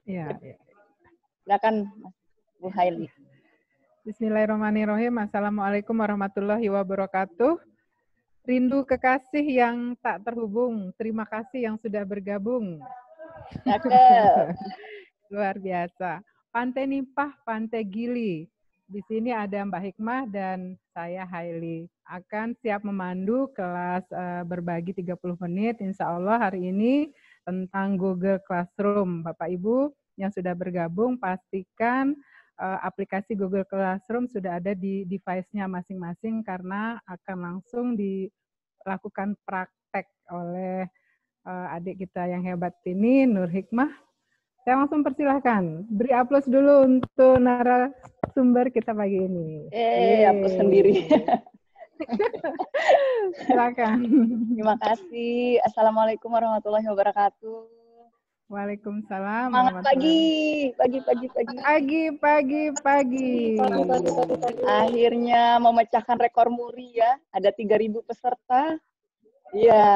Ya, ya. Silakan Bu Haili. Bismillahirrahmanirrahim. Assalamualaikum warahmatullahi wabarakatuh. Rindu kekasih yang tak terhubung. Terima kasih yang sudah bergabung. Cakep. Luar biasa. Pantai Nimpah, Pantai Gili. Di sini ada Mbak Hikmah dan saya Haili. Akan siap memandu kelas berbagi 30 menit. Insya Allah hari ini tentang Google Classroom. Bapak Ibu yang sudah bergabung pastikan aplikasi Google Classroom sudah ada di device-nya masing-masing karena akan langsung dilakukan praktek oleh adik kita yang hebat ini, Nur Hikmah. Saya langsung persilahkan. Beri aplaus dulu untuk narasumber kita pagi ini. Hapus sendiri. Silakan. Terima kasih. Assalamualaikum warahmatullahi wabarakatuh. Waalaikumsalam. Semangat pagi. Akhirnya memecahkan rekor muri ya. Ada 3.000 peserta. Iya.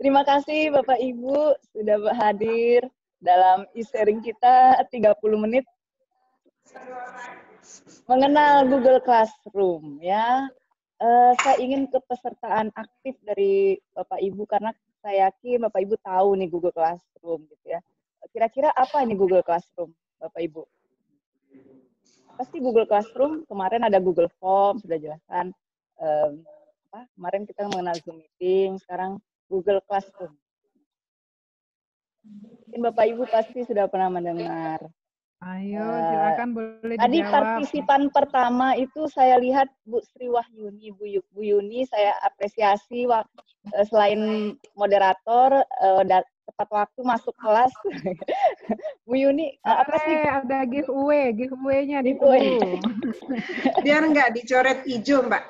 Terima kasih Bapak Ibu sudah hadir dalam e-sharing kita 30 menit mengenal Google Classroom ya. Saya ingin kepesertaan aktif dari Bapak Ibu karena saya yakin Bapak Ibu tahu nih Google Classroom gitu ya. Kira-kira apa ini Google Classroom Bapak Ibu? Pasti Google Classroom, kemarin ada Google Form, sudah jelaskan. Kemarin kita mengenal Zoom Meeting, sekarang Google Classroom. Mungkin Bapak Ibu pasti sudah pernah mendengar. Ayo, silakan boleh dijawab. Tadi partisipan pertama itu saya lihat Bu Sri Wahyuni, Bu Yuni, saya apresiasi selain moderator, tepat waktu masuk kelas. Bu Yuni, apa sih? Ada giveaway-nya ditunggu. Biar nggak dicoret hijau, Mbak.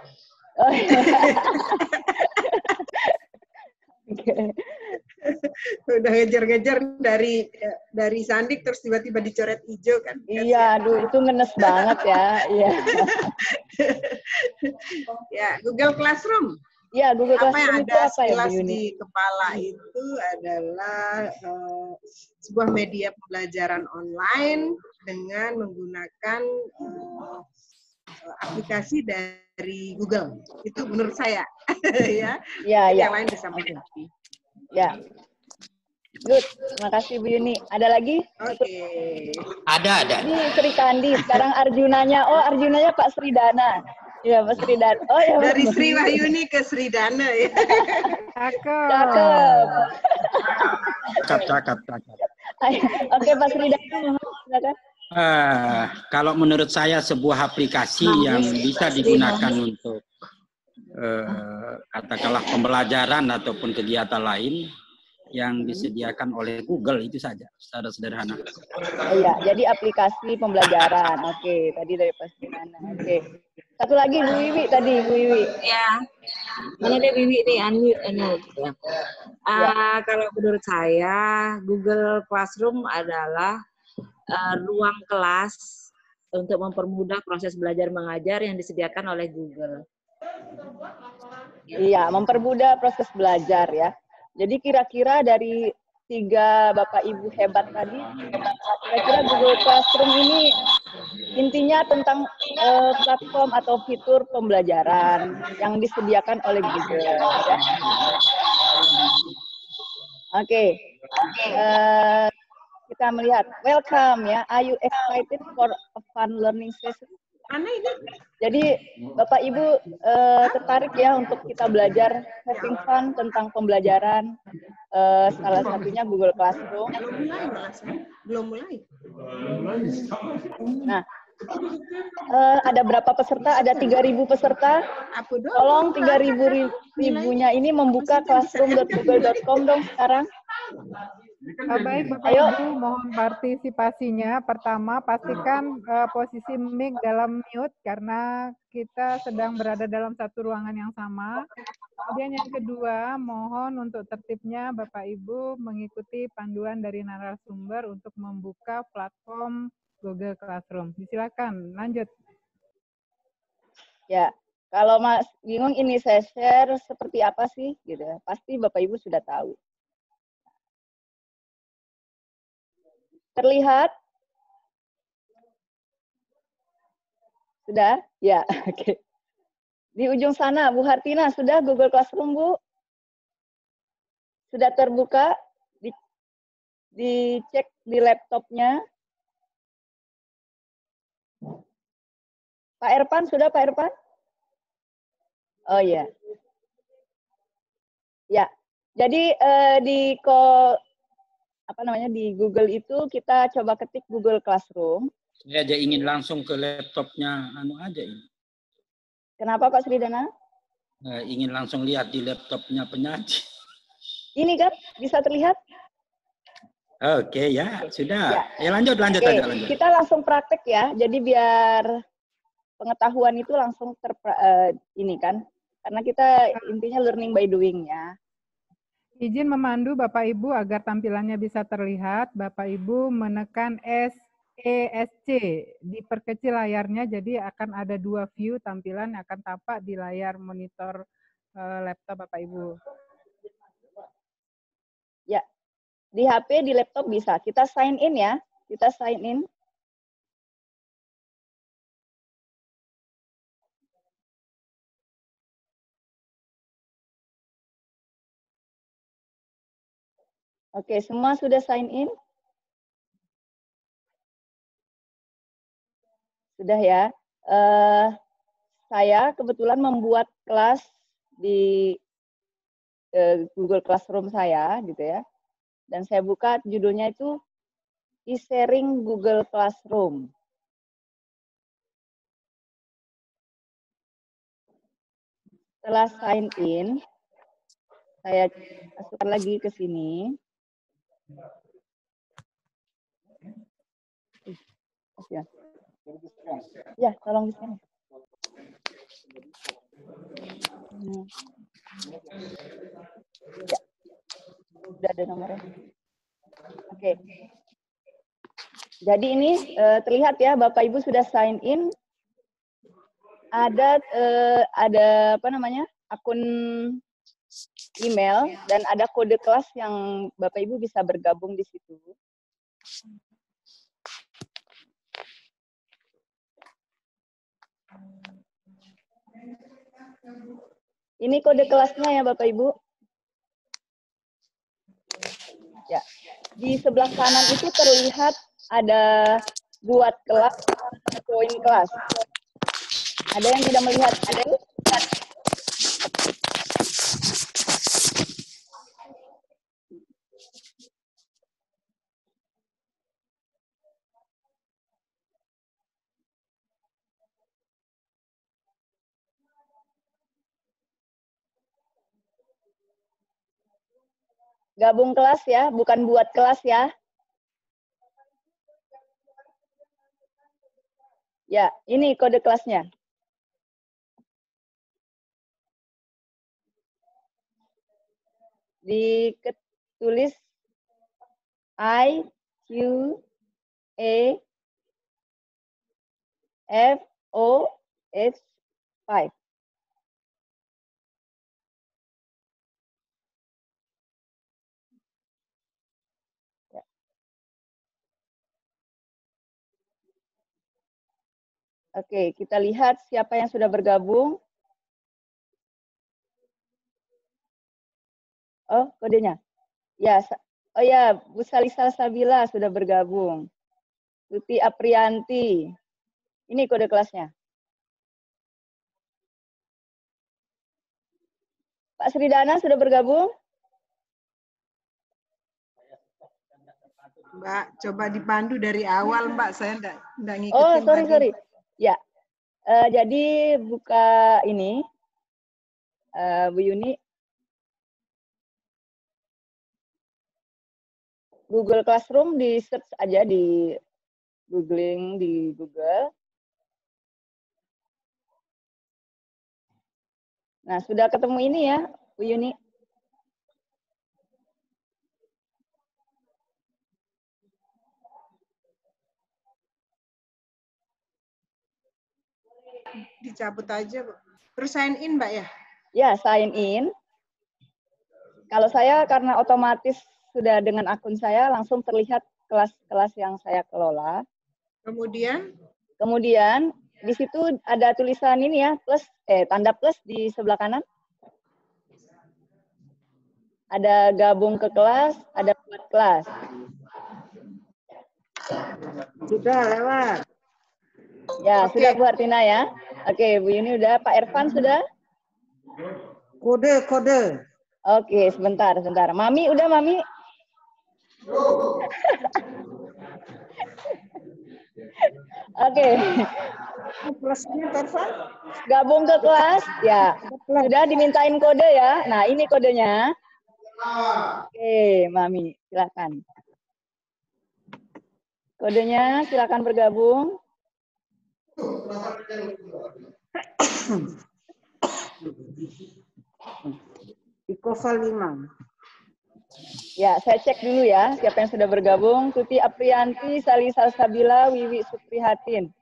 Okay. Udah ngejar-ngejar dari Sandik terus tiba-tiba dicoret hijau kan? Iya, aduh itu ngenes banget ya. Iya. Ya, Google Classroom. Ya, Google Classroom itu apa ya, Bu Yuni? Di kepala itu adalah sebuah media pembelajaran online dengan menggunakan aplikasi dari Google. Itu menurut saya. Ya. Yang lain bisa mengerti. Ya. Good. Terima kasih Bu Yuni. Ada lagi? Oke. Ada. Ini Sri Kandi. Sekarang Arjunanya. Oh, Arjunanya Pak Sridana. Iya, Pak Sridana. Oh, ya. Dari Sri Wahyuni ke Sridana ya. Cakep. Cakep. Oke, Pak Sridana. Silakan. Kalau menurut saya sebuah aplikasi yang bisa digunakan untuk katakanlah pembelajaran ataupun kegiatan lain yang disediakan oleh Google itu saja, secara sederhana. Iya, jadi aplikasi pembelajaran. Oke, tadi dari Pak Sridana. Oke. Satu lagi Bu Wiwi tadi, Bu Wiwi. Ya. Ini ada Wiwi nih, unmute ya. Kalau menurut saya, Google Classroom adalah ruang kelas untuk mempermudah proses belajar mengajar yang disediakan oleh Google. Iya, mempermudah proses belajar ya. Jadi kira-kira dari 3 Bapak Ibu hebat tadi, kira-kira Google Classroom ini intinya tentang platform atau fitur pembelajaran yang disediakan oleh Google. Ya. Oke. Kita melihat, welcome ya. Are you excited for a fun learning session? Jadi Bapak Ibu tertarik ya untuk kita belajar having fun tentang pembelajaran, salah satunya Google Classroom. Belum mulai. Nah, ada berapa peserta? Ada 3.000 peserta. Tolong 3.000-nya ini membuka classroom.google.com dong sekarang. Baik Bapak Ibu, mohon partisipasinya. Pertama, pastikan posisi mic dalam mute karena kita sedang berada dalam satu ruangan yang sama. Kemudian yang kedua, mohon untuk tertibnya Bapak Ibu mengikuti panduan dari narasumber untuk membuka platform Google Classroom. Silakan, lanjut. Ya, Kalau Mas bingung ini saya share seperti apa sih gitu ya. Pasti Bapak Ibu sudah tahu. Terlihat? Sudah? Ya, oke. Di ujung sana Bu Hartina sudah Google Classroom Bu? Sudah terbuka? Dicek di laptopnya. Pak Erpan sudah Pak Erpan? Oh iya. Ya. Jadi di di Google itu kita coba ketik Google Classroom. Saya aja ingin langsung ke laptopnya anu aja ini. Kenapa Pak Sridana? Ingin langsung lihat di laptopnya penyaji. Ini kan bisa terlihat? Oke ya, sudah. Ya lanjut Oke, aja lanjut. kita langsung praktek ya. Jadi biar pengetahuan itu langsung ini kan. Karena kita intinya learning by doing ya. Izin memandu Bapak Ibu agar tampilannya bisa terlihat. Bapak Ibu menekan ESC, diperkecil layarnya, jadi akan ada 2 view tampilan yang akan tampak di layar monitor laptop Bapak Ibu. Ya, di HP, di laptop bisa. Kita sign in ya. Kita sign in. Oke, semua sudah sign in? Sudah ya. Saya kebetulan membuat kelas di Google Classroom saya gitu ya. Dan saya buka judulnya itu e-sharing Google Classroom. Setelah sign in, saya masukkan lagi ke sini. Ya, tolong di sini. Ya, sudah ada nomornya. Oke. Jadi ini terlihat ya, Bapak Ibu sudah sign in. Ada akun email dan ada kode kelas yang Bapak Ibu bisa bergabung di situ. Ini kode kelasnya ya Bapak Ibu. Ya. Di sebelah kanan itu terlihat ada buat kelas, join kelas. Ada yang tidak melihat itu? Gabung kelas ya, bukan buat kelas ya. Ya, ini kode kelasnya. Ditulis I Q A F O H 5. Ya. Oke, kita lihat siapa yang sudah bergabung. Oh, kodenya. Ya, oh ya, Bu Salisa Sabila sudah bergabung. Tuti Aprianti. Ini kode kelasnya. Pak Sridana sudah bergabung? Mbak, coba dipandu dari awal, Mbak. Saya enggak ngikutin. Oh, sorry, tadi. sorry. Ya, jadi buka ini, Bu Yuni. Google Classroom di search aja di googling di Google. Nah, sudah ketemu ini ya, Bu Yuni. Dicabut aja, Bu. Terus sign in, Mbak ya? Ya, sign in. Kalau saya karena otomatis sudah dengan akun saya langsung terlihat kelas-kelas yang saya kelola. Kemudian di situ ada tulisan ini ya, plus tanda plus di sebelah kanan. Ada gabung ke kelas, ada buat kelas. Sudah lewat. Ya, sudah Bu Hartina ya. Oke, Bu Yuni udah, Pak Irfan sudah? Kode. Oke, sebentar. Mami udah, Mami? Oke. Plusnya Irfan? Gabung ke kelas, ya. Sudah dimintain kode ya. Nah, ini kodenya. Oke, Mami, silakan. Kodenya silakan bergabung. Ikoval 5. Ya, saya cek dulu ya siapa yang sudah bergabung. Tuti Aprianti, Sali Salsabila, Wiwi Suprihatin.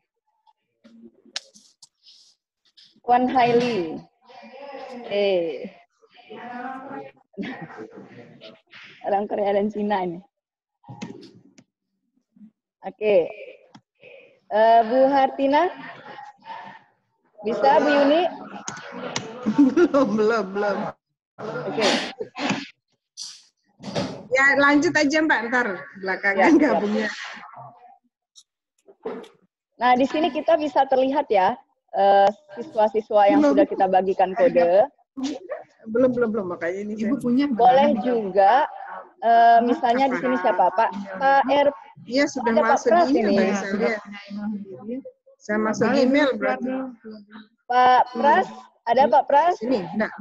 Kwan Haili. Orang Korea dan Cina ini. Oke. Bu Hartina? Bisa, Bu Yuni? Belum. Oke. Ya, lanjut aja Mbak, ntar belakangan Ya, gabungnya. Nah, di sini kita bisa terlihat ya, siswa-siswa yang sudah kita bagikan kode. Belum, makanya ini Ibu punya. Boleh juga, misalnya di sini siapa? Pak R. Iya, sudah ada Pak masuk Pras di ini. email. Saya lihat. Saya masuk di email berarti. Pak Pras, ada Pak Pras? Ini, enggak.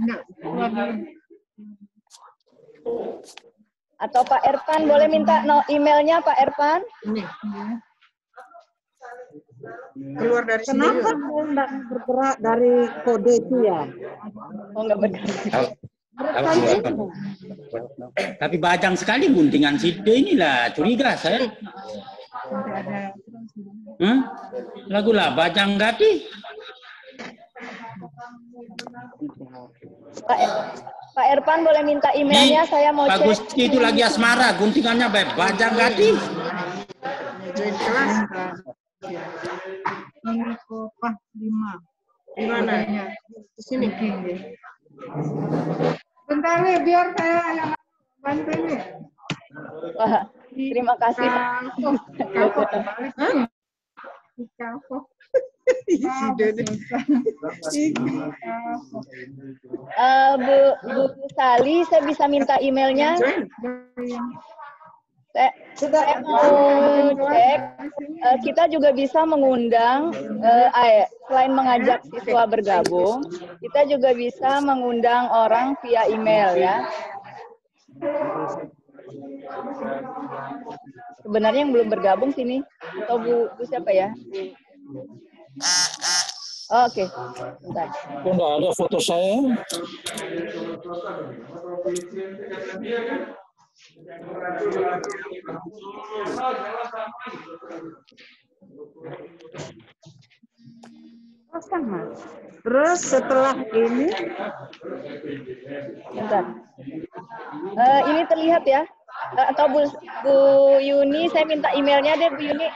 Atau Pak Ervan, boleh minta emailnya Pak Ervan? Ini. Keluar dari sini. Kenapa enggak bergerak dari kode itu ya? Oh, enggak bergerak. Tapi bajang sekali guntingan Side inilah, curiga saya. Lagu lah bajang gati. Pak Ervan boleh minta emailnya, saya mau Pak cek. Gusti itu lagi asmara, guntingannya baik bajang gati. Join kelas. Ini kopah 5. Di mana? Di sini. Bentar nih, biar saya yang bantu nih. Wah, terima kasih Pak. Bu Sali, saya bisa minta emailnya? Saya mau cek, kita juga bisa mengundang, selain mengajak siswa bergabung, kita juga bisa mengundang orang via email ya. Sebenarnya yang belum bergabung sini, atau Bu siapa ya? Oke, bentar. Bunda, ada foto saya. Sama. Terus setelah ini, bentar. Ini terlihat ya? Atau Bu Yuni, saya minta emailnya deh Bu Yuni.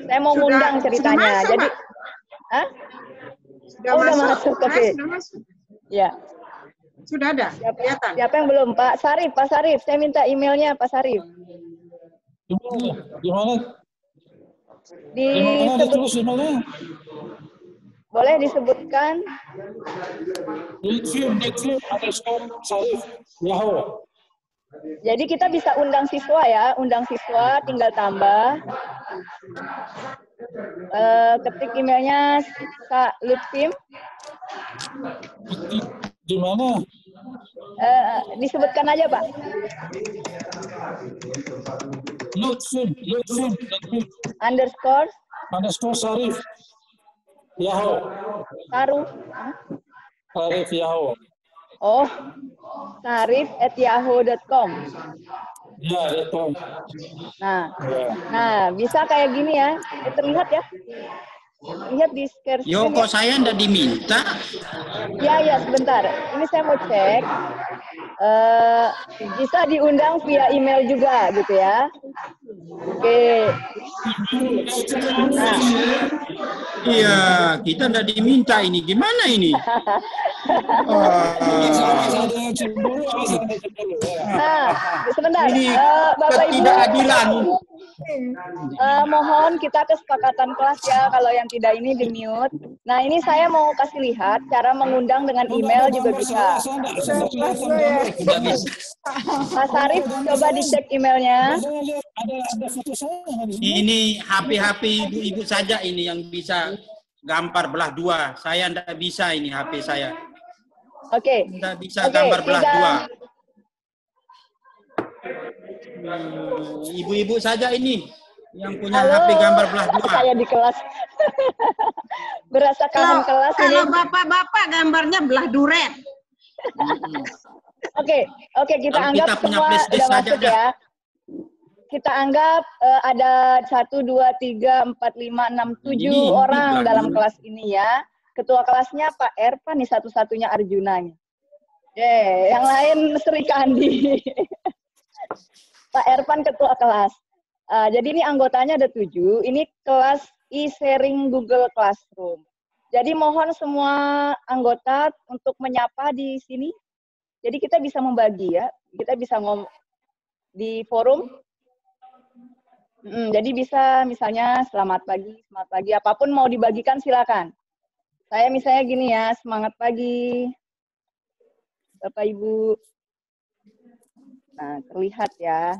Saya mau ngundang ceritanya. Sudah masuk, jadi, Pak. Udah masuk. Oke. Sudah masuk. Ya. Sudah ada. Kelihatan. Siapa yang belum? Pak Sarif, saya minta emailnya Pak Sarif. Gimana? Ditulis emailnya? Boleh disebutkan? Sarif, Yahoo. Jadi kita bisa undang siswa ya, tinggal tambah. Ketik emailnya Kak Lutfim. Di mana? Disebutkan aja Pak. Lutfim. Underscore Sarif. Yahoo. Sarif Yahoo. Oh, sarif@yahoo.com. Ya, itu. Nah, bisa kayak gini ya. Terlihat ya? Lihat di share Yo, screen kok ya. saya ndak diminta? Ya, sebentar. Ini saya mau cek. Bisa diundang via email juga gitu ya. Oke. Nah, Iya, kita ndak diminta ini. Gimana ini? nah sebentar. Ini Bapak Ibu. ketidakadilan. Mohon kita kesepakatan kelas ya, kalau yang tidak ini di-mute. Nah, ini saya mau kasih lihat cara mengundang dengan email juga bisa. Nggak bisa. Mas Arif, coba dicek emailnya. Ini HP ibu-ibu saja ini yang bisa gambar belah dua. Saya ndak bisa ini HP saya. Oke. Ndak bisa gambar belah dua. Ibu-ibu saja ini yang punya Halo, HP gambar belah dua. saya di kelas. Berasa kangen kelas ini. Kalau bapak-bapak gambarnya belah duret. Oke, kita Kalau anggap kita punya semua flashdisk udah saja masuk dah. ya. Kita anggap ada 1, 2, 3, 4, 5, 6, 7 Ini orang belah dalam dua. kelas ini ya. Ketua kelasnya Pak Erpan nih, satu-satunya Arjuna nih. Yang lain Sri Kandi. Pak Erpan ketua kelas. Jadi ini anggotanya ada 7. Ini kelas e-sharing Google Classroom. Jadi mohon semua anggota untuk menyapa di sini. Jadi kita bisa membagi ya. Kita bisa di forum. Jadi bisa misalnya selamat pagi, apapun mau dibagikan silakan. Saya misalnya gini ya, semangat pagi, Bapak Ibu. Nah, terlihat ya.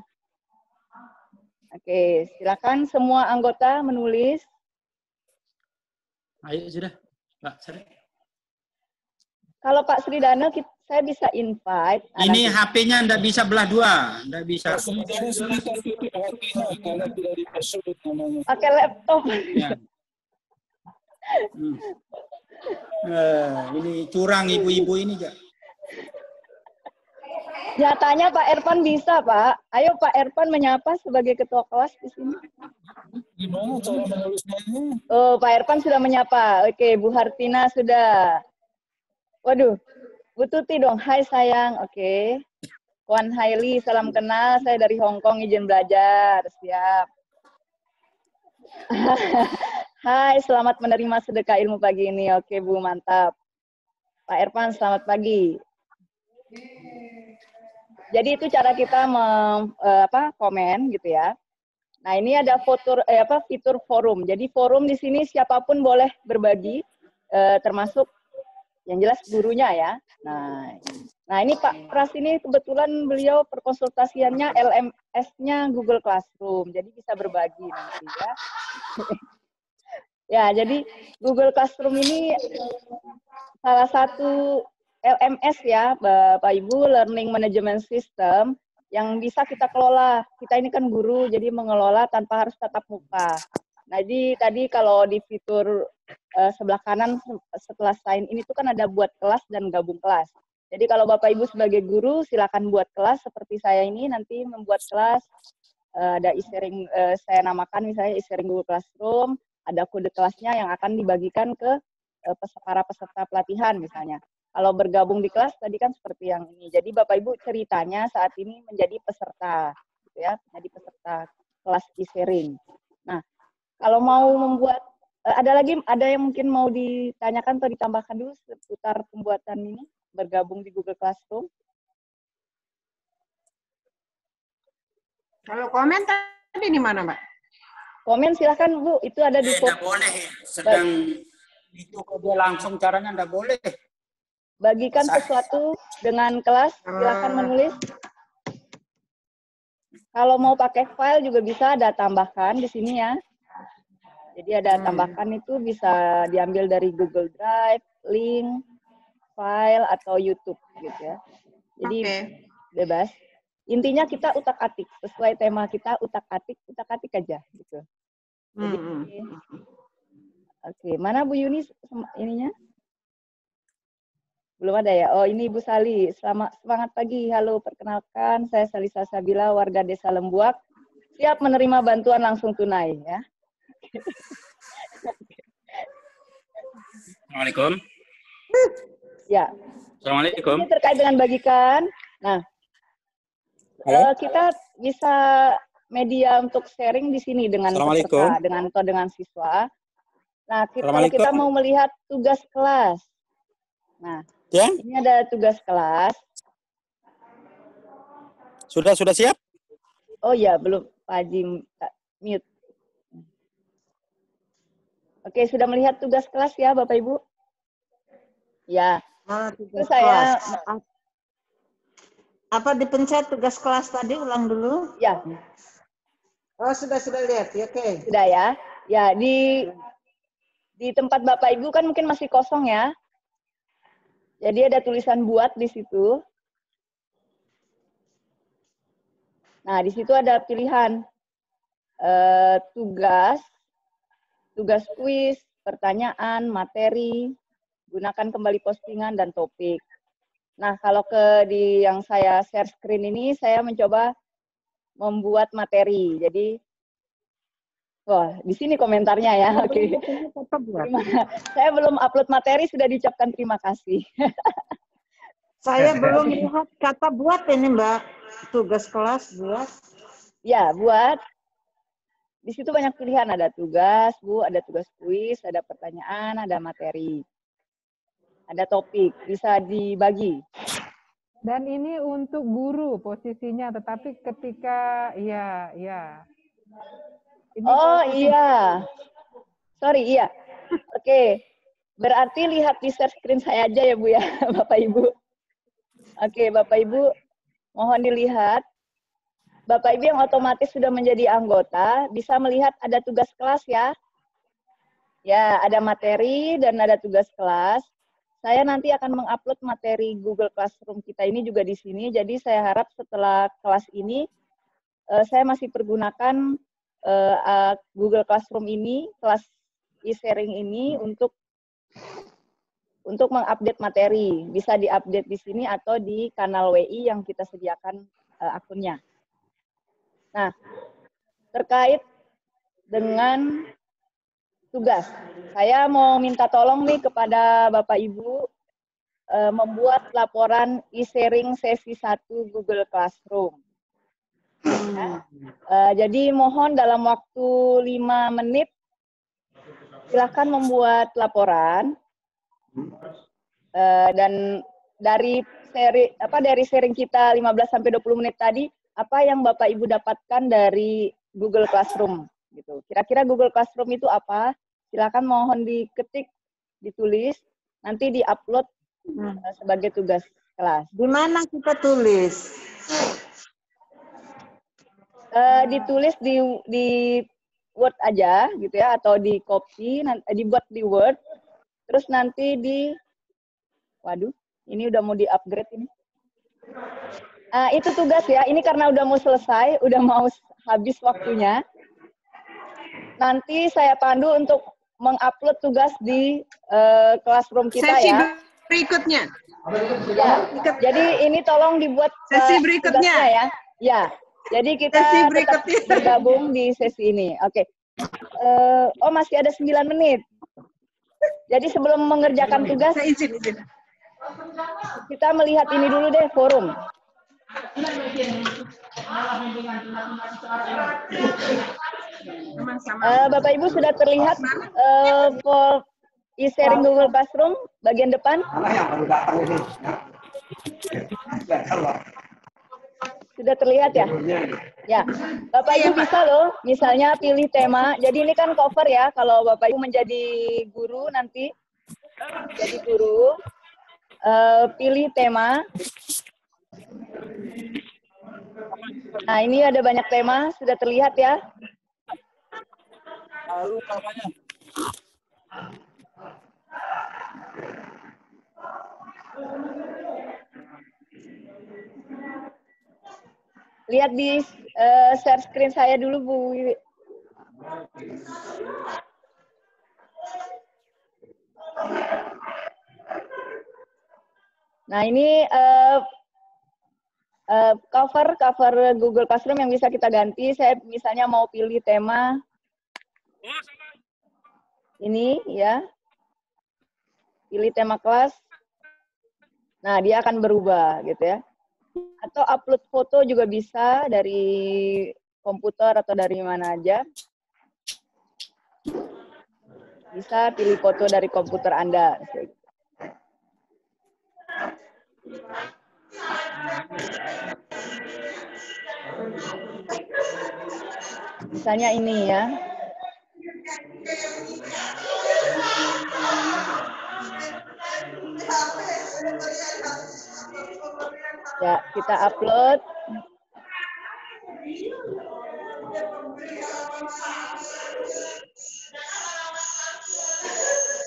Oke, silakan semua anggota menulis. Ayo sudah, Pak Sri. Kalau Pak Sridana, saya bisa invite. Ini HP-nya ndak bisa belah dua, ndak bisa. Pakai laptop. Ya. Ini curang ibu-ibu ini, Kak. Nyatanya Pak Erpan bisa, Pak. Ayo Pak Erpan menyapa sebagai ketua kelas di sini. Gimana cara menulisnya ini? Oh, Pak Erpan sudah menyapa. Oke, Bu Hartina sudah. Waduh, Bu Tuti dong. Hai sayang. Oke. Wan Haili, salam kenal. Saya dari Hong Kong, izin belajar. Siap. Hai, selamat menerima sedekah ilmu pagi ini. Oke, Bu, mantap. Pak Erpan, selamat pagi. Jadi itu cara kita komen gitu ya. Nah, ini ada fitur forum. Jadi forum di sini siapapun boleh berbagi, termasuk yang jelas gurunya ya. Nah ini Pak Pras ini kebetulan beliau perkonsultasiannya LMS-nya Google Classroom. Jadi bisa berbagi nanti ya. Ya, jadi Google Classroom ini salah satu LMS ya, Bapak Ibu, Learning Management System, yang bisa kita kelola. Kita ini kan guru, jadi mengelola tanpa harus tatap muka. Nah, jadi tadi kalau di fitur sebelah kanan setelah sign in itu kan ada buat kelas dan gabung kelas. Jadi kalau Bapak Ibu sebagai guru, silakan buat kelas seperti saya ini, nanti membuat kelas, ada e-sharing, saya namakan misalnya e-sharing Google Classroom, ada kode kelasnya yang akan dibagikan ke para peserta pelatihan misalnya. Kalau bergabung di kelas tadi kan seperti yang ini. Jadi Bapak Ibu ceritanya saat ini menjadi peserta, gitu ya, menjadi peserta kelas e-sharing. Nah, kalau mau membuat, ada yang mungkin mau ditanyakan atau ditambahkan dulu seputar pembuatan ini bergabung di Google Classroom? Kalau komen tadi di mana, Mbak? Komen silahkan Bu, itu ada di Tidak boleh, sedang itu dia langsung caranya tidak boleh. Bagikan sesuatu dengan kelas, silakan menulis. Kalau mau pakai file juga bisa ada tambahkan di sini ya. Jadi ada tambahkan itu bisa diambil dari Google Drive, link, file, atau YouTube gitu ya. Jadi bebas. Intinya kita utak-atik, sesuai tema kita utak-atik aja gitu. Jadi, oke, mana Bu Yuni ininya? Belum ada ya? Oh, ini Ibu Sali. Semangat pagi. Halo, perkenalkan. Saya Salisa Sabila, warga Desa Lembuak. Siap menerima bantuan langsung tunai ya. Assalamualaikum. Ya. Assalamualaikum. Ini terkait dengan bagikan. Nah, kita bisa media untuk sharing di sini dengan peserta, dengan siswa. Nah, kalau kita mau melihat tugas kelas. Nah, ya? Ini ada tugas kelas. Sudah siap? Oh ya, belum. Pak Haji mute. Oke, sudah melihat tugas kelas ya, Bapak Ibu? Ya. Tugas kelas. Apa dipencet tugas kelas tadi? Ulang dulu. Ya. Oh, sudah lihat. Ya, oke. Sudah ya. Ya, di tempat Bapak Ibu kan mungkin masih kosong ya. Jadi ada tulisan buat di situ. Nah, di situ ada pilihan tugas kuis, pertanyaan, materi, gunakan kembali postingan, dan topik. Nah, kalau di yang saya share screen ini, saya mencoba membuat materi. Jadi, wah, di sini komentarnya ya. Oke. Saya belum upload materi, sudah diucapkan terima kasih. Saya belum lihat kata buat ini, Mbak. Tugas kelas buat. Ya, buat. Di situ banyak pilihan, ada tugas, Bu, ada tugas kuis, ada pertanyaan, ada materi. Ada topik, bisa dibagi. Dan ini untuk guru posisinya, tetapi ketika, ya. Ini iya. Sorry, iya. Oke. Berarti lihat di share screen saya aja ya, Bu ya, Bapak Ibu. Oke, Bapak Ibu, mohon dilihat. Bapak Ibu yang otomatis sudah menjadi anggota, bisa melihat ada tugas kelas ya. Ya, ada materi dan ada tugas kelas. Saya nanti akan mengupload materi Google Classroom kita ini juga di sini. Jadi saya harap setelah kelas ini, saya masih pergunakan Google Classroom ini, kelas e-sharing ini untuk mengupdate materi. Bisa diupdate di sini atau di kanal WI yang kita sediakan akunnya. Nah, terkait dengan tugas, saya mau minta tolong nih kepada Bapak Ibu membuat laporan e-sharing sesi 1 Google Classroom. Ya. Jadi mohon dalam waktu 5 menit, silakan membuat laporan. Dan dari sharing kita 15-20 menit tadi, apa yang Bapak Ibu dapatkan dari Google Classroom gitu. Kira-kira Google Classroom itu apa? Silakan mohon diketik, ditulis, nanti diupload sebagai tugas kelas. Di mana kita tulis? Ditulis di Word aja gitu ya, atau di copy, dibuat di Word, terus nanti waduh, ini udah mau di-upgrade ini. Itu tugas ya, ini karena udah mau selesai, udah mau habis waktunya. Nanti saya pandu untuk mengupload tugas di Classroom kita sesi ya. Berikutnya. Ya, jadi ini tolong dibuat sesi berikutnya ya. Ya, jadi kita tetap bergabung di sesi ini. Oke. Masih ada 9 menit. Jadi sebelum mengerjakan tugas, saya izin. Kita melihat ini dulu deh, forum. Bapak Ibu sudah terlihat e-sharing Google Classroom bagian depan? Sudah terlihat ya? Ya, Bapak Ibu bisa loh, misalnya pilih tema. Jadi ini kan cover ya, kalau Bapak Ibu menjadi guru nanti, jadi guru, pilih tema. Nah, ini ada banyak tema, sudah terlihat ya? Lalu namanya. Lihat di share screen saya dulu, Bu Wiwi. Nah, ini cover Google Classroom yang bisa kita ganti. Saya misalnya mau pilih tema ini ya. pilih tema kelas. Nah, dia akan berubah gitu ya. Atau upload foto juga bisa dari komputer atau dari mana aja. Bisa pilih foto dari komputer Anda. Misalnya ini ya. Ya, kita upload.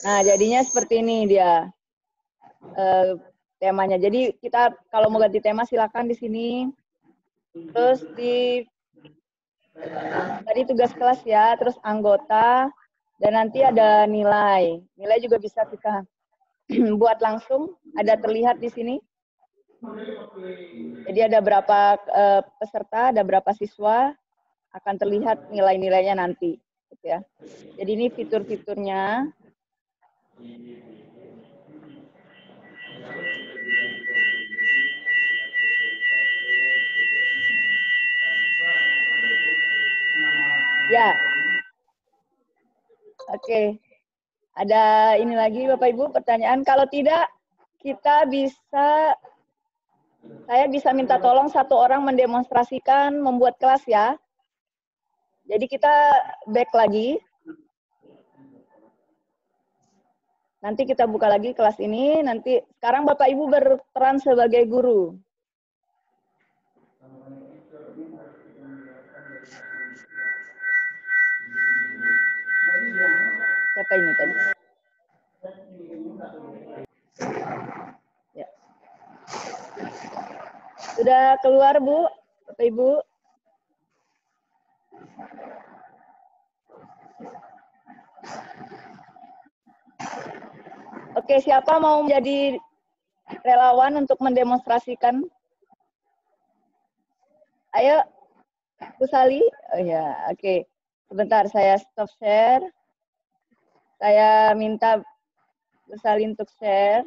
Nah, jadinya seperti ini dia temanya. Jadi kita kalau mau ganti tema silakan di sini. Terus tadi tugas kelas ya, terus anggota, dan nanti ada nilai. Nilai juga bisa kita buat langsung, ada terlihat di sini. Jadi ada berapa peserta, ada berapa siswa, akan terlihat nilai-nilainya nanti. Gitu ya. Jadi ini fitur-fiturnya. Ya. Oke. Ada ini lagi Bapak Ibu pertanyaan. Kalau tidak, kita bisa, saya bisa minta tolong satu orang mendemonstrasikan membuat kelas ya. Jadi kita back lagi. Nanti kita buka lagi kelas ini. Nanti sekarang Bapak Ibu berperan sebagai guru. Siapa ini tadi? Ya. Sudah keluar Bu, Bapak Ibu? Oke, siapa mau menjadi relawan untuk mendemonstrasikan? Ayo, Bu Sali. Oh ya, oke. Sebentar, saya stop share. Saya minta Bu Sali untuk share.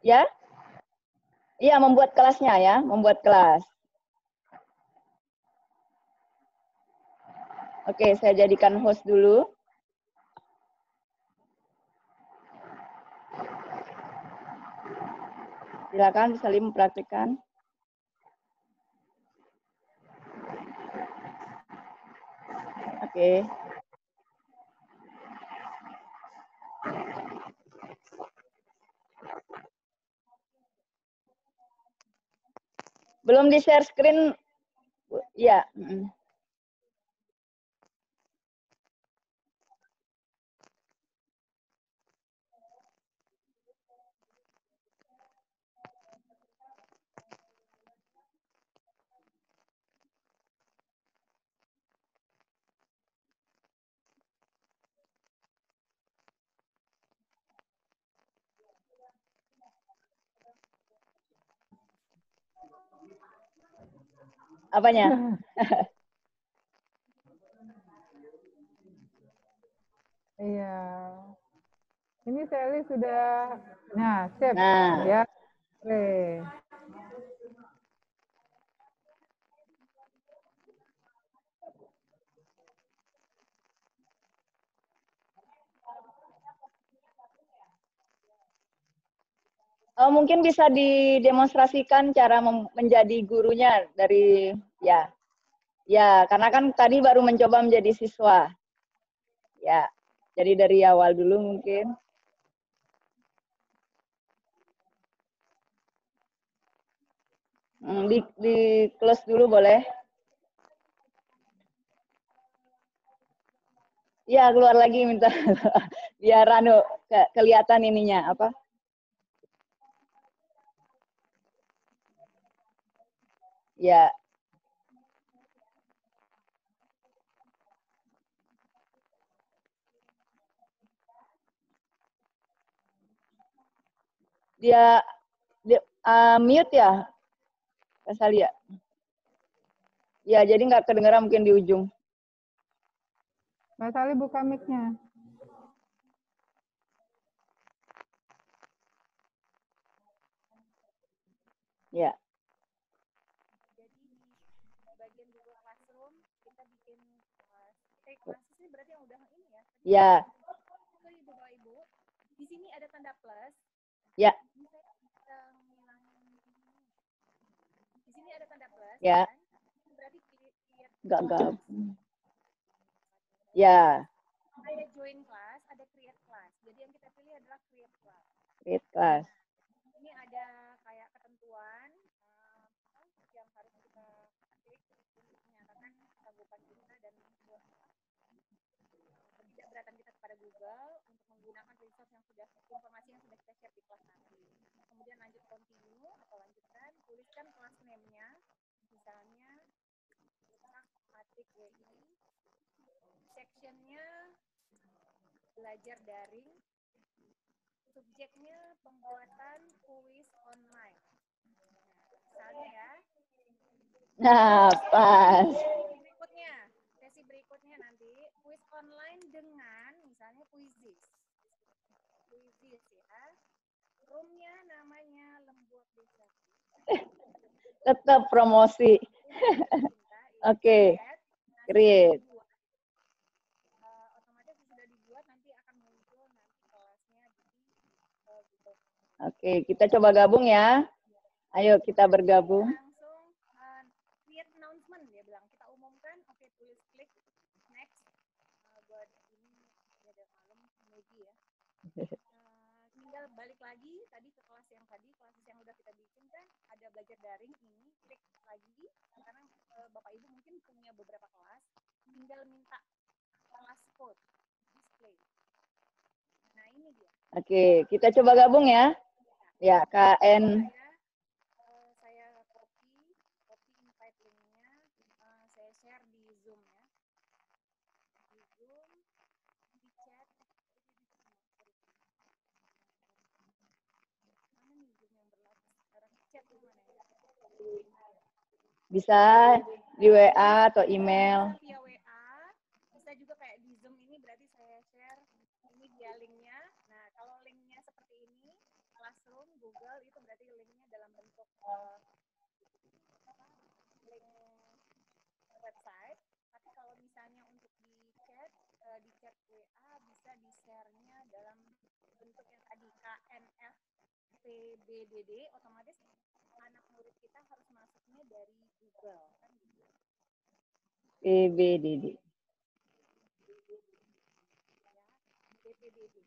Ya? Iya, membuat kelasnya ya, membuat kelas. Oke, saya jadikan host dulu. Silakan Bu Sali mempraktikkan. Oke. Belum di-share screen, ya. Apanya? Iya. Ini Sally sudah, nah, sip. Nah. Ya. Oke. Mungkin bisa didemonstrasikan cara menjadi gurunya dari, ya. Ya, karena kan tadi baru mencoba menjadi siswa. Ya, jadi dari awal dulu mungkin. Di close dulu boleh. Ya, keluar lagi minta biar kelihatan ininya apa? Ya. Dia mute ya, Pak Sali ya? Ya, jadi nggak kedengeran mungkin di ujung. Mas Ali buka mic-nya. Ya. Jadi di bagian Google Classroom kita bikin kelas. Kelas ini berarti yang udah ini ya. Ya. Itu Ibu Bapak Ibu. Di sini ada tanda plus. Ya. Ini saya bisa ngilangin ini. Di sini ada tanda plus. Ya. Kan? Berarti create Enggak class. gabung. Ya. Ada join class, ada create class. Jadi yang kita pilih adalah create class. Create class. Ini ada kayak ketentuan yang harus kita klik untuk menyatakan kesanggupan kita dan ketidakberatan kita kepada Google untuk menggunakan resource yang sudah, informasi yang sudah kita share di kelas nanti. Kemudian lanjut continue atau lanjutkan, tuliskan kelas name-nya, misalnya Matik WI, section-nya belajar daring, subjeknya pembuatan kuis online. Misalnya ya. Nah, pas. Sesi berikutnya nanti kuis online dengan misalnya Quizizz ya. Roomnya namanya Lembut Desa. Tetap promosi. Oke. Create. Otomatis sudah dibuat, nanti akan muncul nanti kelasnya di Google. Oke, kita coba gabung ya. Ayo kita bergabung. Langsung create announcement, dia bilang. Kita umumkan, oke, tulis klik next. Buat ini ada malam maybe ya. Tinggal balik lagi tadi ke kelas yang udah kita bikin kan, ada belajar daring ini, klik lagi karena Bapak Ibu mungkin punya beberapa kelas, tinggal minta kelas code display. Nah, ini dia. Oke, kita coba gabung ya. Ya, KN. Saya copy invite link-nya, saya share di Zoom ya. Di Zoom, di chat. Mana nih Zoom yang berlapis? Sekarang chat di mana ya? Bisa di WA atau email. Via WA, bisa juga kayak di Zoom ini, berarti saya share ini dia linknya. Nah, kalau linknya seperti ini, Classroom, Google, itu berarti linknya dalam bentuk link website. Tapi kalau misalnya untuk di chat WA, bisa di-share-nya dalam bentuk yang tadi KNFPBDD, otomatis anak murid kita harus masuknya dari Google kan gitu. PBDD. BPDD.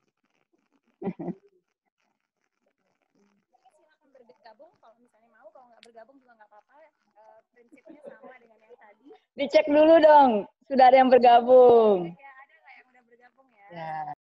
Silakan bergabung kalau misalnya mau, kalau nggak bergabung juga nggak apa-apa. Prinsipnya sama dengan yang tadi. Dicek dulu dong, sudah ada yang bergabung. Ya, ada nggak yang udah bergabung ya? Ya.